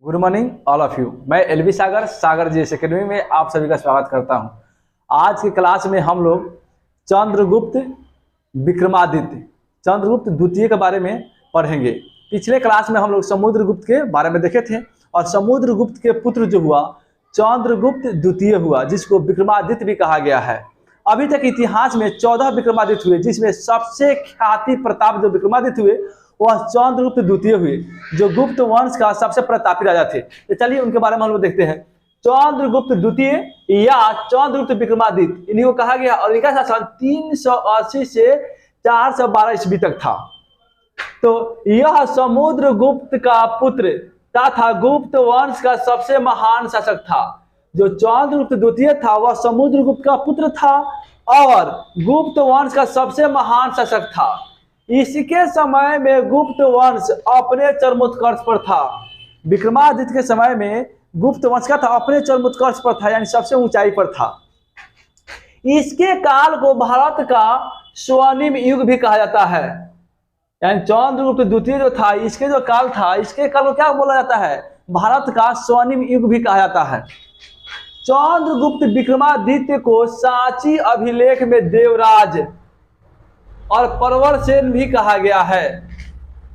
Good morning all of you. मैं LV सागर GS academy में आप सभी का स्वागत करता हूं। आज की क्लास में हम लोग चंद्रगुप्त विक्रमादित्य चंद्रगुप्त द्वितीय के बारे में पढ़ेंगे। पिछले क्लास में हम लोग समुद्रगुप्त के बारे में देखे थे और समुद्रगुप्त के पुत्र जो हुआ चंद्रगुप्त द्वितीय हुआ, जिसको विक्रमादित्य भी कहा गया है। अभी तक इतिहास में 14 विक्रमादित्य हुए, जिसमें सबसे ख्याति प्रताप जो विक्रमादित्य हुए वह चंद्रगुप्त द्वितीय हुए, जो गुप्त वंश का सबसे प्रतापी राजा थे। तो चलिए उनके बारे में हम लोग देखते हैं। चंद्रगुप्त द्वितीय या चंद्रगुप्त विक्रमादित्य, इन्हीं को कहा गया और इनका शासन 380 से 412 ईस्वी तक था। तो यह समुद्रगुप्त का पुत्र तथा गुप्त वंश का सबसे महान शासक था। जो चंद्रगुप्त द्वितीय था वह समुद्रगुप्त का पुत्र था और गुप्त वंश का सबसे महान शासक था। इसके समय में गुप्त वंश अपने चरमोत्कर्ष पर था। विक्रमादित्य के समय में गुप्त वंश का था अपने चरमोत्कर्ष पर था, यानी सबसे ऊंचाई पर था। इसके काल को भारत का स्वर्णिम युग भी कहा जाता है। यानी चंद्रगुप्त द्वितीय जो था, इसके जो काल था, इसके काल को क्या बोला जाता है? भारत का स्वर्णिम युग भी कहा जाता है। चंद्रगुप्त विक्रमादित्य को सांची अभिलेख में देवराज और प्रवरसेन भी कहा गया है।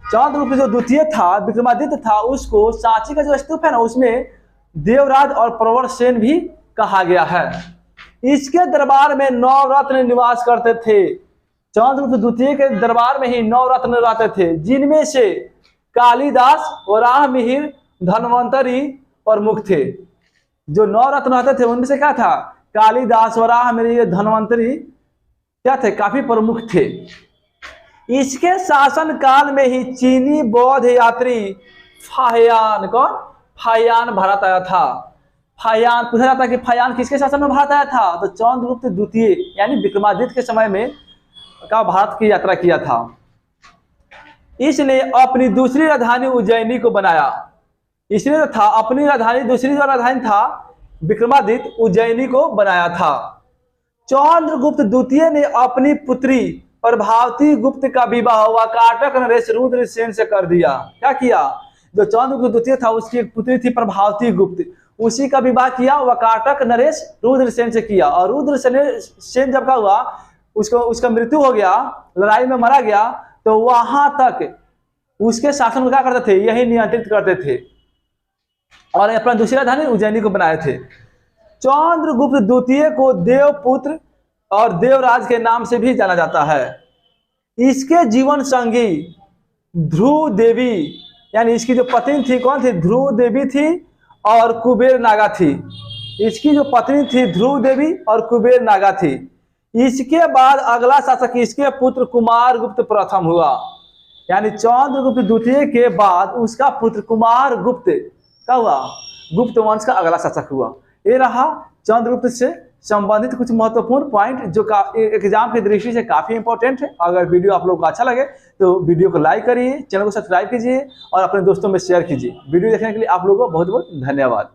चंद्रगुप्त जो द्वितीय था, विक्रमादित्य था, उसको सांची का जो स्तूप है ना, उसमें देवराज और प्रवरसेन भी कहा गया है। इसके दरबार में 9 रत्न निवास करते थे। चंद्रगुप्त द्वितीय के दरबार में ही 9 रत्न रहते थे, जिनमें से कालिदास, वराहमिहिर, धन्वंतरी प्रमुख थे। जो 9 रत्न रहते थे उनमें से क्या था? कालिदास, वराहमिहिर, धन्वंतरी क्या थे? काफी प्रमुख थे। इसके शासन काल में ही चीनी बौद्ध यात्री फाहियान, कौन? फाहियान भारत आया था। फाहियान पूछा जाता है कि फाहियान किसके शासन में भारत आया था? तो चंद्रगुप्त द्वितीय यानी विक्रमादित्य के समय में का भारत की यात्रा किया था। इसने अपनी दूसरी राजधानी उज्जैनी को बनाया। इसने था अपनी राजधानी, दूसरी जो राजधानी था विक्रमादित्य, उज्जैनी को बनाया था। चंद्रगुप्त द्वितीय ने अपनी पुत्री प्रभावती गुप्त का विवाह वाकाटक नरेश रुद्रसेन से कर दिया। क्या किया? जो चंद्रगुप्त द्वितीय था उसकी एक पुत्री थी प्रभावती गुप्त, उसी का विवाह किया वाकाटक नरेश रुद्रसेन से किया। और रुद्रसेन जब का हुआ, उसका मृत्यु हो गया, लड़ाई में मारा गया, तो वहां तक उसके शासन को क्या करते थे? यही नियंत्रित करते थे और अपना दूसरी राजधानी उज्जैनी को बनाए थे। चंद्रगुप्त द्वितीय को देवपुत्र और देवराज के नाम से भी जाना जाता है। इसके जीवन संगी ध्रुव देवी, यानी इसकी जो पत्नी थी, कौन थी? ध्रुव देवी थी और कुबेर नागा थी। इसकी जो पत्नी थी ध्रुव देवी और कुबेर नागा थी। इसके बाद अगला शासक इसके पुत्र कुमारगुप्त प्रथम हुआ। यानी चंद्रगुप्त द्वितीय के बाद उसका पुत्र कुमारगुप्त क्या हुआ? गुप्त वंश का अगला शासक हुआ। ये रहा चंद्रगुप्त से संबंधित कुछ महत्वपूर्ण पॉइंट जो एग्जाम की दृष्टि से काफी इंपॉर्टेंट है। अगर वीडियो आप लोगों को अच्छा लगे तो वीडियो को लाइक करिए, चैनल को सब्सक्राइब कीजिए और अपने दोस्तों में शेयर कीजिए। वीडियो देखने के लिए आप लोगों को बहुत बहुत धन्यवाद।